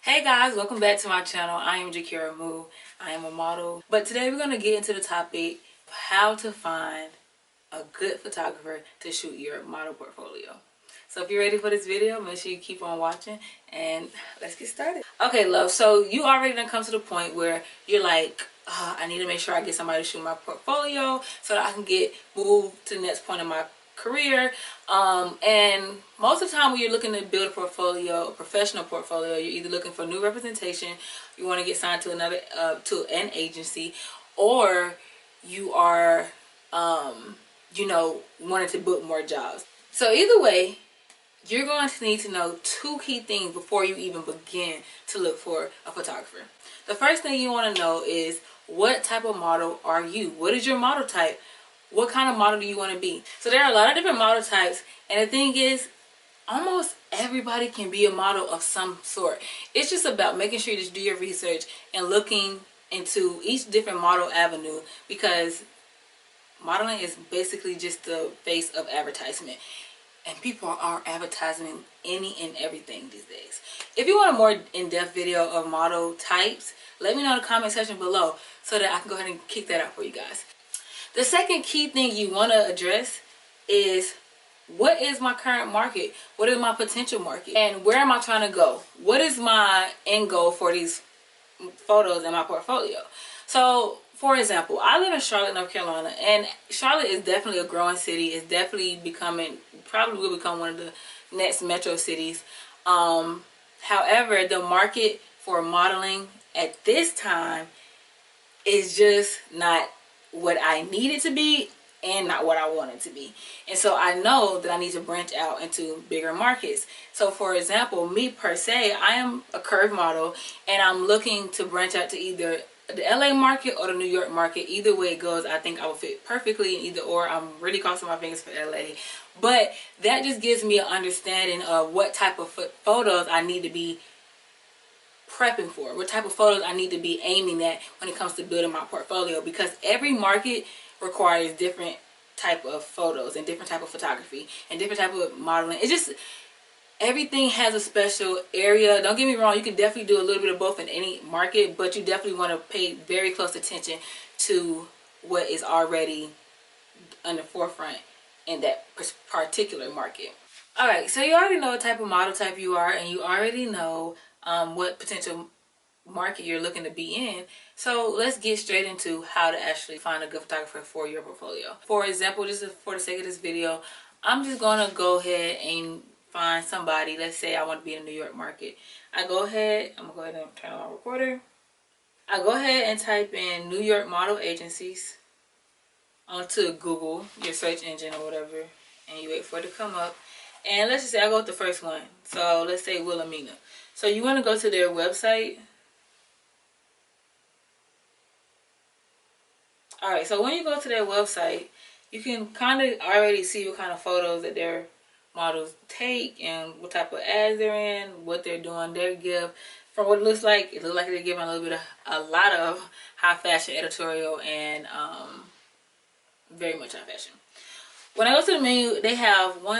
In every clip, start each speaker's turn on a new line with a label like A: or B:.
A: Hey guys, welcome back to my channel. I am Jakira Mou. I am a model. But today we're going to get into the topic of how to find a good photographer to shoot your model portfolio. So if you're ready for this video, make sure you keep on watching and let's get started. Okay, love. So you already done come to the point where you're like, I need to make sure I get somebody to shoot my portfolio so that I can get moved to the next point in my career. And most of the time when you're looking to build a portfolio, a professional portfolio, you're either looking for new representation, you want to get signed to another to an agency, or you are wanting to book more jobs. So either way, you're going to need to know two key things before you even begin to look for a photographer. The first thing you want to know is, what type of model are you? What is your model type? What kind of model do you want to be? So there are a lot of different model types, and the thing is, almost everybody can be a model of some sort. It's just about making sure you just do your research and looking into each different model avenue, because modeling is basically just the face of advertisement. And people are advertising any and everything these days. If you want a more in-depth video of model types, let me know in the comment section below so that I can go ahead and kick that out for you guys. The second key thing you want to address is, what is my current market? What is my potential market? And where am I trying to go? What is my end goal for these photos in my portfolio? So, for example, I live in Charlotte, North Carolina, and Charlotte is definitely a growing city. It's definitely probably will become one of the next metro cities. However, the market for modeling at this time is just not what I need it to be and not what I want it to be. And so I know that I need to branch out into bigger markets. So for example, me per se, I am a curve model, and I'm looking to branch out to either the LA market or the New York market. Either way it goes, I think I will fit perfectly in either or. I'm really crossing my fingers for LA. But that just gives me an understanding of what type of photos I need to be prepping for, what type of photos I need to be aiming at when it comes to building my portfolio, because every market requires different type of photos and different type of photography and different type of modeling. It's just, everything has a special area. Don't get me wrong, you can definitely do a little bit of both in any market, but you definitely want to pay very close attention to what is already on the forefront in that particular market. Alright, so you already know what type of model type you are, and you already know what potential market you're looking to be in. So let's get straight into how to actually find a good photographer for your portfolio. For example, just for the sake of this video, I'm just going to go ahead and find somebody. Let's say I want to be in the New York market. I'm going to go ahead and turn on my recorder. I go ahead and type in New York model agencies onto Google, your search engine or whatever, and you wait for it to come up. And let's just say I go with the first one. So let's say Wilhelmina. So you want to go to their website. Alright, so when you go to their website, you can kind of already see what kind of photos that their models take and what type of ads they're in, what they're doing, their gift. From what it looks like they're giving a lot of high fashion editorial and very much high fashion. When I go to the menu, they have four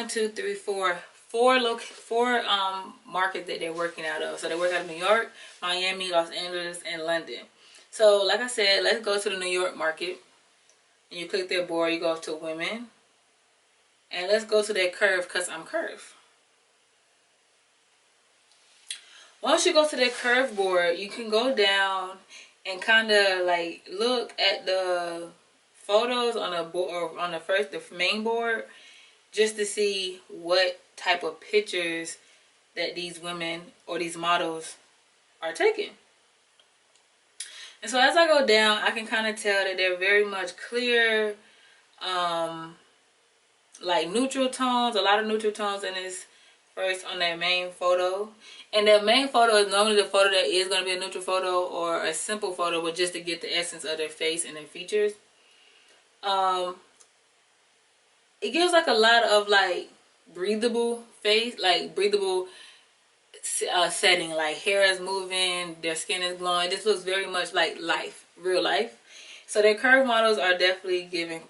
A: markets that they're working out of. So they work out of New York, Miami, Los Angeles, and London. So like I said, let's go to the New York market. And you click their board, you go to women. And let's go to their curve, because I'm curve. Once you go to their curve board, you can go down and kind of like look at the photos on the board, or on the main board, just to see what type of pictures that these women or these models are taking. And so as I go down, I can kind of tell that they're very much clear, like neutral tones, a lot of neutral tones in this first on their main photo. And their main photo is normally the photo that is going to be a neutral photo or a simple photo, but just to get the essence of their face and their features. It gives like a lot of like breathable face, like breathable setting, like hair is moving, their skin is glowing. This looks very much like life, real life. So their curve models are definitely giving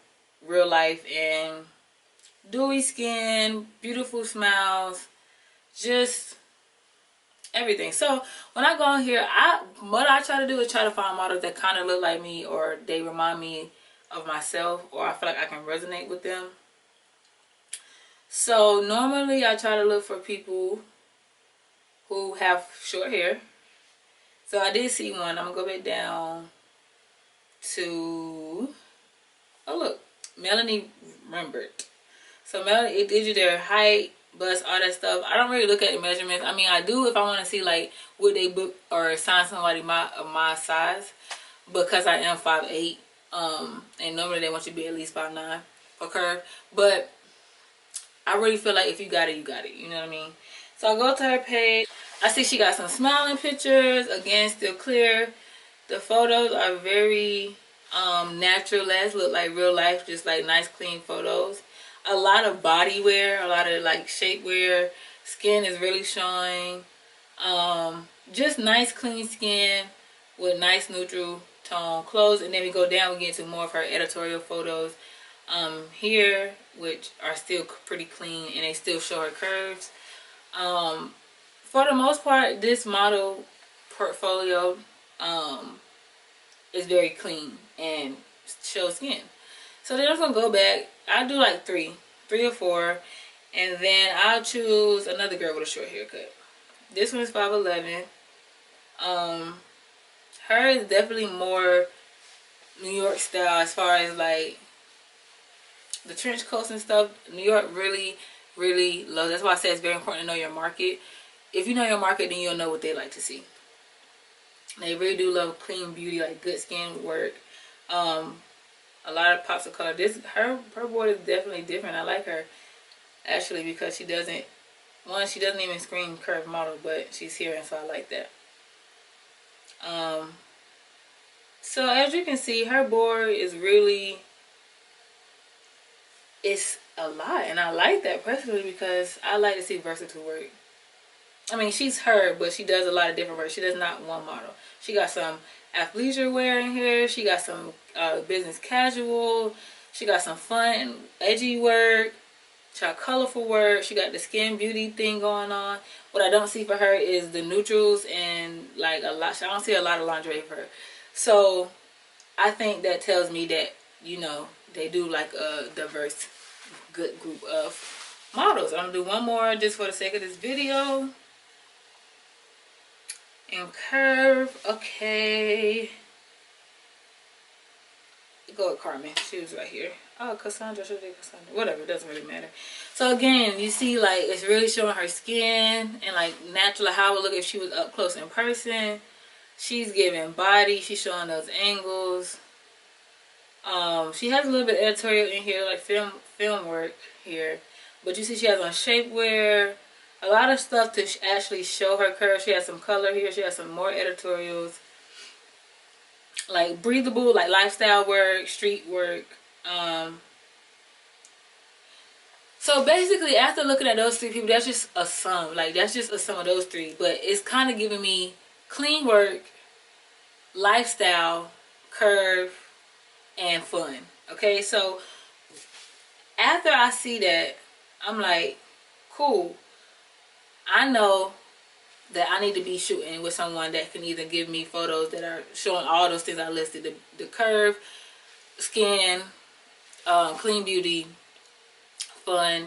A: real life and dewy skin, beautiful smiles, just everything. So when I go on here, what I try to do is try to find models that kind of look like me, or they remind me of myself, or I feel like I can resonate with them. So normally I try to look for people who have short hair. So I did see one. I'm gonna go back down to, oh look, Melanie Rembert. So Melanie, it gives you their height, bust, all that stuff. I don't really look at the measurements. I mean, I do if I want to see like would they book or assign somebody my size, because I am 5'8", and normally they want you to be at least 5'9" for curve. But I really feel like if you got it, you got it. You know what I mean? So I go to her page. I see she got some smiling pictures. Again, still clear. The photos are very natural. Look like real life, just like nice clean photos. A lot of body wear, a lot of like shape wear. Skin is really showing. Just nice clean skin with nice neutral tone clothes. And then we go down, we get into more of her editorial photos here, which are still pretty clean and they still show her curves. For the most part, this model portfolio is very clean and shows skin. So then I'm gonna go back. I'll do like three or four, and then I'll choose another girl with a short haircut. This one is 5'11". Her is definitely more New York style as far as like the trench coats and stuff. New York really loves. That's why I say it's very important to know your market. If you know your market, then you'll know what they like to see. They really do love clean beauty, like good skin work. A lot of pops of color. Her board is definitely different. I like her actually because she doesn't even scream curve model, but she's here, and so I like that. So as you can see, her board is really, it's a lot, and I like that personally because I like to see versatile work. I mean, she's her, but she does a lot of different work. She does not one model. She got some athleisure wear in here. She got some business casual. She got some fun, edgy work. She got colorful work. She got the skin beauty thing going on. What I don't see for her is the neutrals and like a lot. I don't see a lot of lingerie for her. So I think that tells me that, you know, they do like a diverse, good group of models. I'm gonna do one more just for the sake of this video. And curve, okay. Go with Carmen. She was right here. Oh, Cassandra, should be Cassandra. Whatever, it doesn't really matter. So again, you see, like, it's really showing her skin and like natural how it would look if she was up close in person. She's giving body. She's showing those angles. She has a little bit of editorial in here, like film work here. But you see, she has on shapewear. A lot of stuff to actually show her curves. She has some color here. She has some more editorials. Like breathable, like lifestyle work, street work. So basically, after looking at those three people, that's just a sum. Like, that's just a sum of those three. But it's kind of giving me clean work, lifestyle, curve, and fun. Okay, so after I see that, I'm like, cool. I know that I need to be shooting with someone that can either give me photos that are showing all those things I listed. The curve, skin, clean beauty, fun,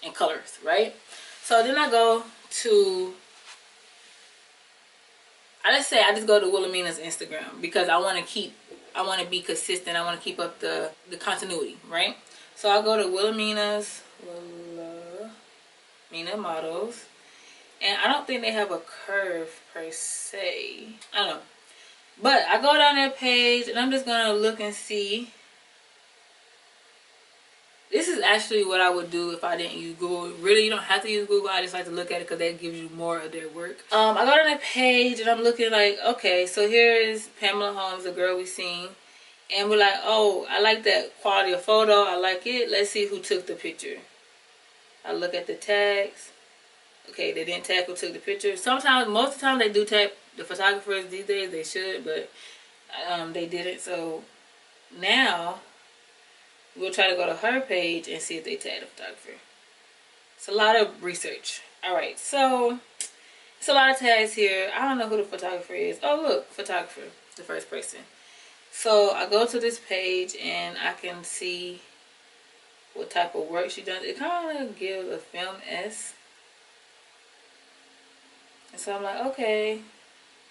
A: and colors, right? So then I go to, let's say I just go to Wilhelmina's Instagram because I want to be consistent. I want to keep up the continuity, right? So I go to Wilhelmina Models. And I don't think they have a curve per se. I don't know. But I go down their page and I'm just going to look and see. This is actually what I would do if I didn't use Google. Really, you don't have to use Google. I just like to look at it because that gives you more of their work. I go down their page and I'm looking like, okay, so here is Pamela Holmes, the girl we seen. And we're like, oh, I like that quality of photo. I like it. Let's see who took the picture. I look at the tags. Okay, they didn't tag who took the picture. Sometimes, most of the time they do tag the photographers these days. They should, but they didn't. So now we'll try to go to her page and see if they tag the photographer. It's a lot of research. All right, so It's a lot of tags here. I don't know who the photographer is. Oh look, photographer, the first person. So I go to this page and I can see what type of work she does. It kind of gives a film-esque. And so I'm like, okay.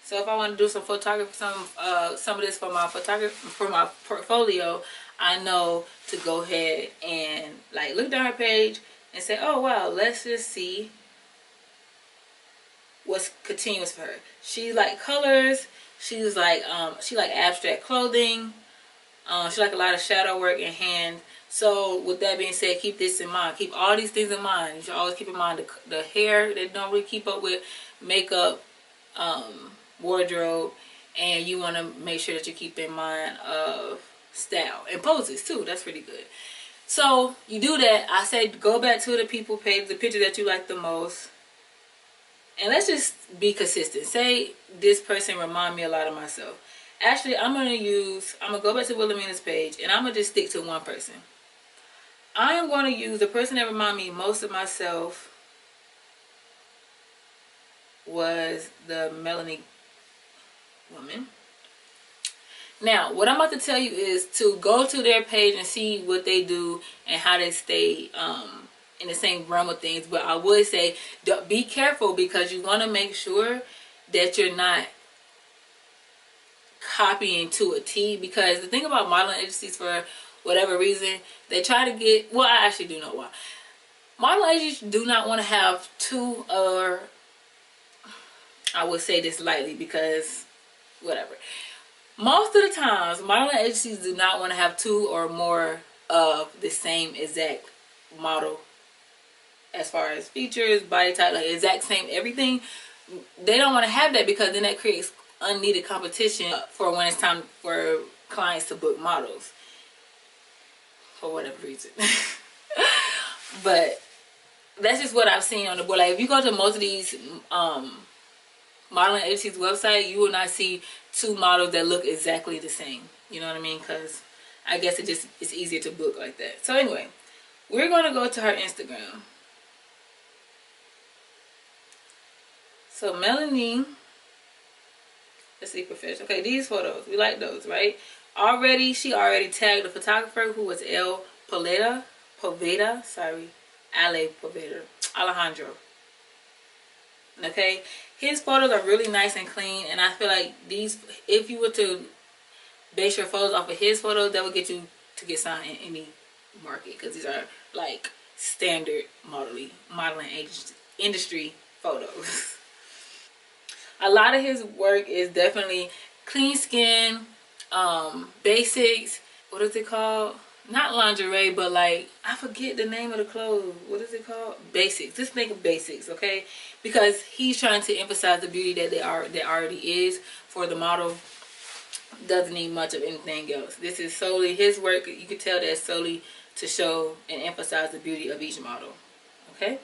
A: So if I want to do some photography, some of this for my portfolio, I know to go ahead and like look down her page and say, oh wow, let's just see what's continuous for her. She like colors. She's like she like abstract clothing. She like a lot of shadow work in hand. So with that being said, keep this in mind. Keep all these things in mind. You should always keep in mind the hair. They don't really keep up with makeup, wardrobe, and you want to make sure that you keep in mind of style and poses too. That's pretty good. So you do that. I said go back to the people page, the picture that you like the most, and let's just be consistent. Say this person remind me a lot of myself. Actually, I'm gonna go back to Wilhelmina's page, and I'm gonna just stick to one person. I am going to use the person that remind me most of myself was the Melanie woman. Now, what I'm about to tell you is to go to their page and see what they do and how they stay in the same realm of things. But I would say be careful, because you want to make sure that you're not copying to a T. Because the thing about modeling agencies, for whatever reason, they try to get, well, I actually do know why. Modeling agencies do not want to have two, or I would say this lightly because whatever. Most of the times, modeling agencies do not want to have two or more of the same exact model as far as features, body type, like exact same everything. They don't want to have that, because then that creates unneeded competition for when it's time for clients to book models for whatever reason. But that's just what I've seen on the board. Like if you go to most of these modeling agencies website, you will not see two models that look exactly the same. You know what I mean? Because I guess it's easier to book like that. So anyway, we're going to go to her Instagram. So Melanie, let's see, professional. Okay, these photos, we like those, right? She already tagged the photographer, who was Alejandro. Okay, his photos are really nice and clean, and I feel like these, if you were to base your photos off of his photos, that would get you to get signed in any market, because these are like standard modeling industry photos. A lot of his work is definitely clean skin, basics. What is it called? Not lingerie, but like, I forget the name of the clothes. What is it called? Basics. Just think of basics, okay? Because he's trying to emphasize the beauty that that already is for the model. Doesn't need much of anything else. This is solely his work. You can tell that's solely to show and emphasize the beauty of each model. Okay?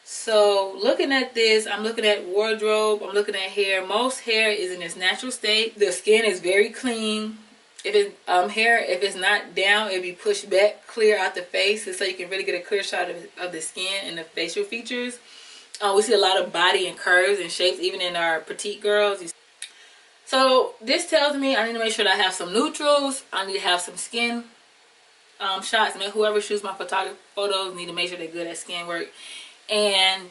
A: So looking at this, I'm looking at wardrobe, I'm looking at hair. Most hair is in its natural state. The skin is very clean. If it's hair, if it's not down, it'll be pushed back clear out the face, so you can really get a clear shot of the skin and the facial features. We see a lot of body and curves and shapes, even in our petite girls. So this tells me I need to make sure that I have some neutrals. I need to have some skin shots. I mean, whoever shoots my photography photos need to make sure they're good at skin work. And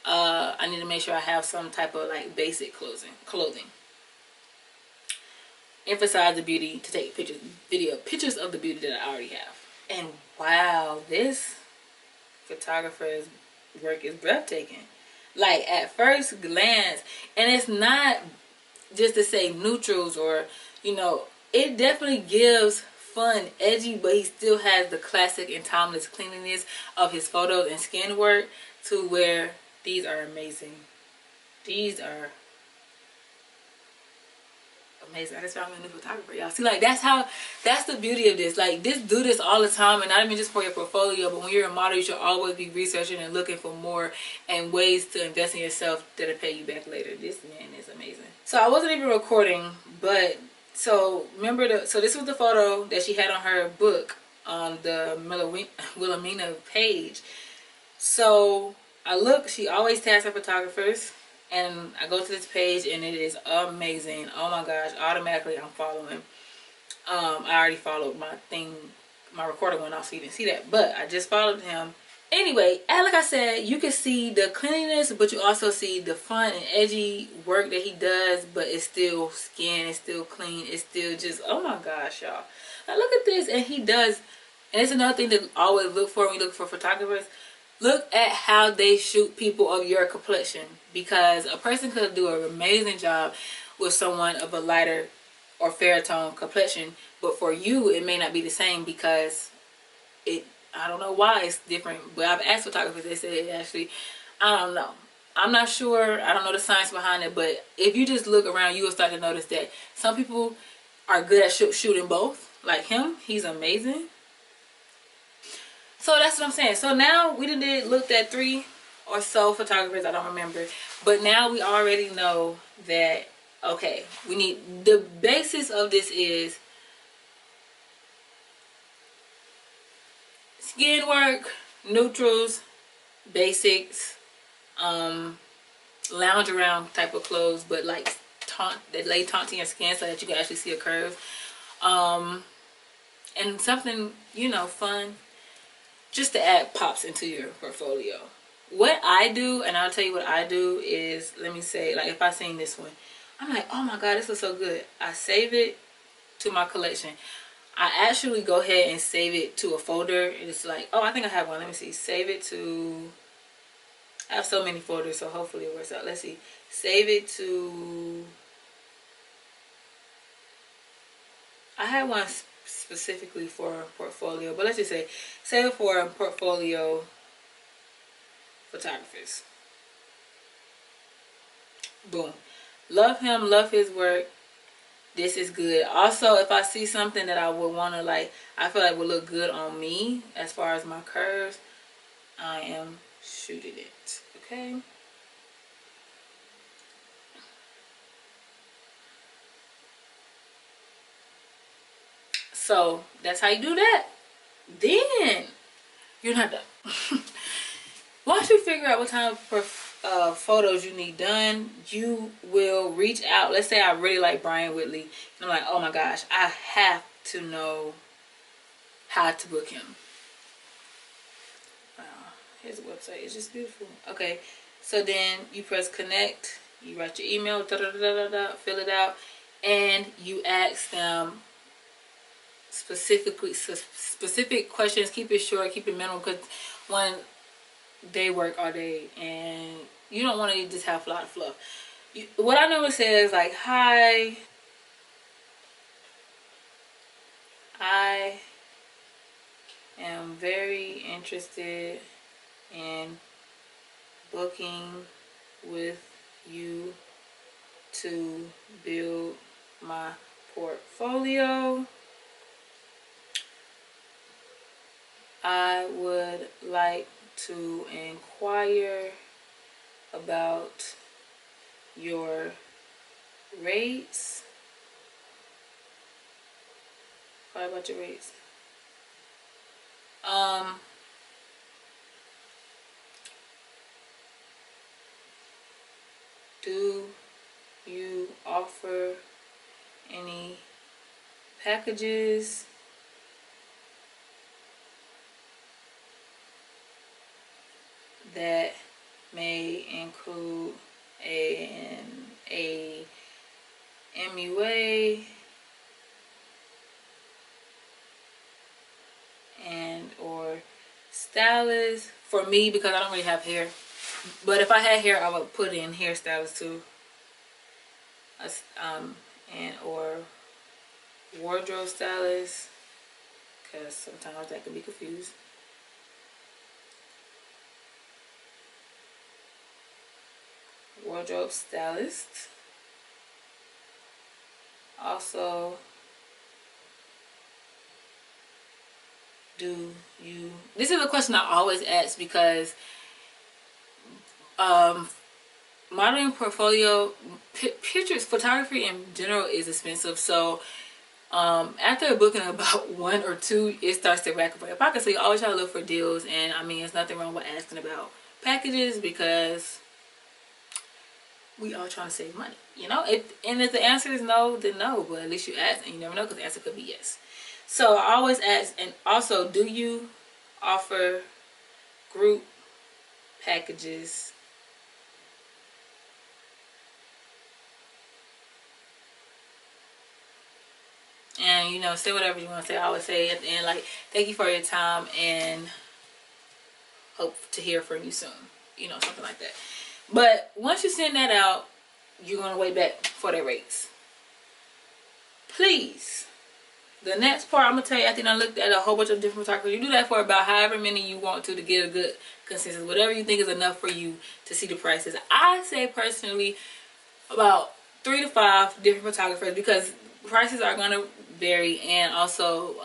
A: I need to make sure I have some type of like basic clothing. Emphasize the beauty, to take pictures of the beauty that I already have. And wow, this photographer's work is breathtaking. Like at first glance, and it's not just to say neutrals or, you know, it definitely gives fun, edgy, but he still has the classic and timeless cleanliness of his photos and skin work, to where these are amazing. These are amazing. I just found a new photographer, y'all. See, like that's the beauty of this. Like do this all the time, and not even just for your portfolio, but when you're a model, you should always be researching and looking for more and ways to invest in yourself that'll pay you back later. This man is amazing. So I wasn't even recording, but so remember so this was the photo that she had on her book on the Wilhelmina page. So I look, she always tags her photographers. and I go to this page and it is amazing. Oh my gosh, automatically I'm following. I already followed my thing, my recorder went off so you didn't see that, but I just followed him. Anyway, and like I said, you can see the cleanliness, but you also see the fun and edgy work that he does, but it's still skin, it's still clean, it's still just, oh my gosh, y'all. Now look at this, and he does, and it's another thing to always look for when you look for photographers. Look at how they shoot people of your complexion, because a person could do an amazing job with someone of a lighter or fair tone complexion, but for you it may not be the same, because I don't know why it's different, but I've asked photographers, they said it actually, I don't know, I'm not sure, I don't know the science behind it, but if you just look around you will start to notice that some people are good at shooting both. Like him, he's amazing. So that's what I'm saying. So now we looked at 3 or so photographers, I don't remember, but now we already know that, okay, we need, the basis of this is skin work, neutrals, basics, lounge around type of clothes, but like that lay taut to your skin so that you can actually see a curve, and something, you know, fun, just to add pops into your portfolio. What I do, and I'll tell you what I do is, let me say, like if I seen this one, I'm like, oh my god, this looks so good. I save it to my collection. I actually go ahead and save it to a folder. It's like, oh, I think I have one. Let me see. Save it to, I have so many folders, so hopefully it works out. Let's see. Save it to, I had one specifically for portfolio, but let's just say save it for portfolio photographers. Boom. Love him, love his work. This is good. Also, if I see something that I would want to, like, I feel like would look good on me as far as my curves, I am shooting it. Okay. So that's how you do that. Then you're not done. Once you figure out what kind of photos you need done, you will reach out. Let's say I really like Brian Whitley, and I'm like, oh my gosh, I have to know how to book him. Wow, his website is just beautiful. Okay, so then you press connect, you write your email, fill it out, and you ask them specific questions. Keep it short, keep it minimal, because when they work all day and you don't want to just have a lot of fluff. What I normally say is like, hi, I am very interested in booking with you to build my portfolio. I would like to inquire about your rates. Inquire about your rates. Do you offer any packages that may include a MUA and or stylist? For me, because I don't really have hair, but if I had hair I would put in hairstylist too, and or wardrobe stylist, because sometimes that can be confused. Wardrobe stylist. Also, do you, this is a question I always ask, because modeling portfolio pictures, photography in general is expensive. So after a booking about 1 or 2, it starts to rack up your pocket. So you always try to look for deals, and I mean, there's nothing wrong with asking about packages, because we all trying to save money, you know. And if the answer is no, then no, but at least you asked, and you never know, because the answer could be yes. So I always ask. And also, do you offer group packages? And you know, say whatever you want to say. I always say at the end, like, thank you for your time and hope to hear from you soon, you know, something like that. But once you send that out, you're going to wait back for their rates. Please, the next part I'm going to tell you, after I looked at a whole bunch of different photographers, you do that for about however many you want to get a good consensus, whatever you think is enough for you to see the prices. I say personally about 3 to 5 different photographers, because prices are going to vary, and also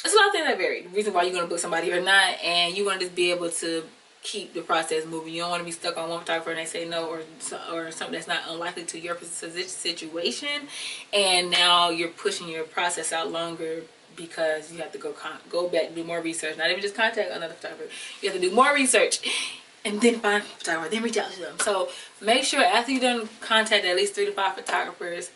A: it's a lot of things that vary. The reason why you're going to book somebody or not, and you want to just be able to keep the process moving. You don't want to be stuck on one photographer and they say no, or something that's not unlikely to your situation, and now you're pushing your process out longer because you have to go back, do more research. Not even just contact another photographer. You have to do more research and then find a photographer, then reach out to them. So make sure after you've done contact at least 3 to 5 photographers,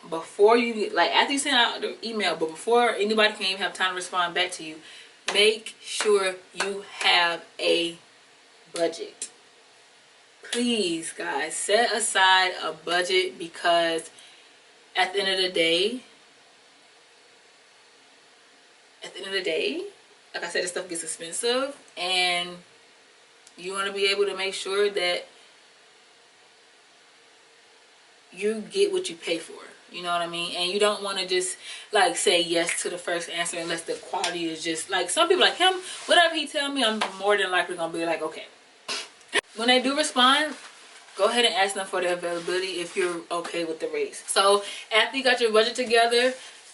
A: before you, like, after you send out the email, but before anybody can even have time to respond back to you, make sure you have a budget. Please, guys, set aside a budget, because at the end of the day, like I said, this stuff gets expensive, and you want to be able to make sure that you get what you pay for. You know what I mean? And you don't want to just like say yes to the first answer unless the quality is just like, some people like him, whatever he tell me, I'm more than likely gonna be like, okay. When they do respond, go ahead and ask them for their availability if you're okay with the rates. So after you got your budget together,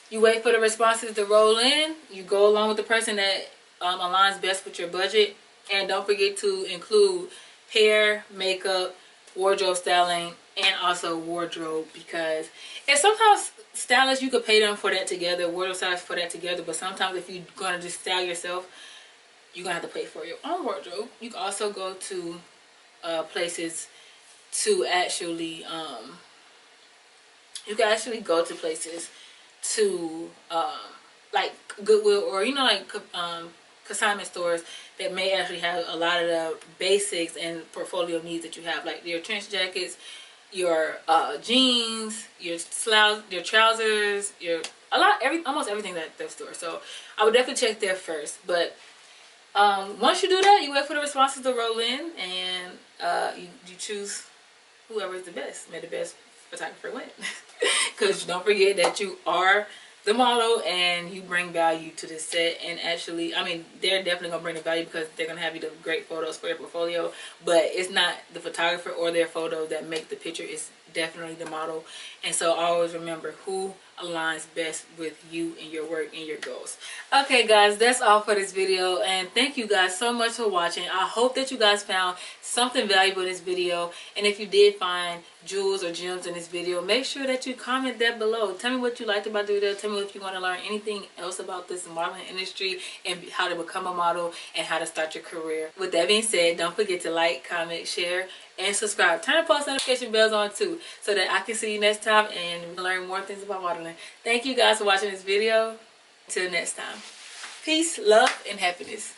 A: you wait for the responses to roll in. You go along with the person that aligns best with your budget, and don't forget to include hair, makeup, wardrobe styling, and also wardrobe, because and sometimes stylists, you could pay them for that together, wardrobe stylists for that together, but sometimes if you're going to just style yourself, you're going to have to pay for your own wardrobe. You can also go to places to actually you can actually go to places to like Goodwill, or you know, like consignment stores that may actually have a lot of the basics and portfolio needs that you have, like your trench jackets, your jeans, your trousers, almost everything at that store. So I would definitely check there first. But once you do that, you wait for the responses to roll in, and you choose whoever is the best. May the best photographer win. Because don't forget that you are the model and you bring value to the set. And actually, I mean, they're definitely gonna bring the value because they're gonna have you the great photos for your portfolio, but it's not the photographer or their photo that make the picture. It's definitely the model. And so always remember who aligns best with you and your work and your goals. Okay guys, that's all for this video, and thank you guys so much for watching. I hope that you guys found something valuable in this video, and if you did find jewels or gems in this video, make sure that you comment that below. Tell me what you liked about the video. Tell me if you want to learn anything else about this modeling industry and how to become a model and how to start your career. With that being said, don't forget to like, comment, share, and subscribe. Turn the post notification bells on too, so that I can see you next time and learn more things about modeling. Thank you guys for watching this video. Till next time. Peace, love, and happiness.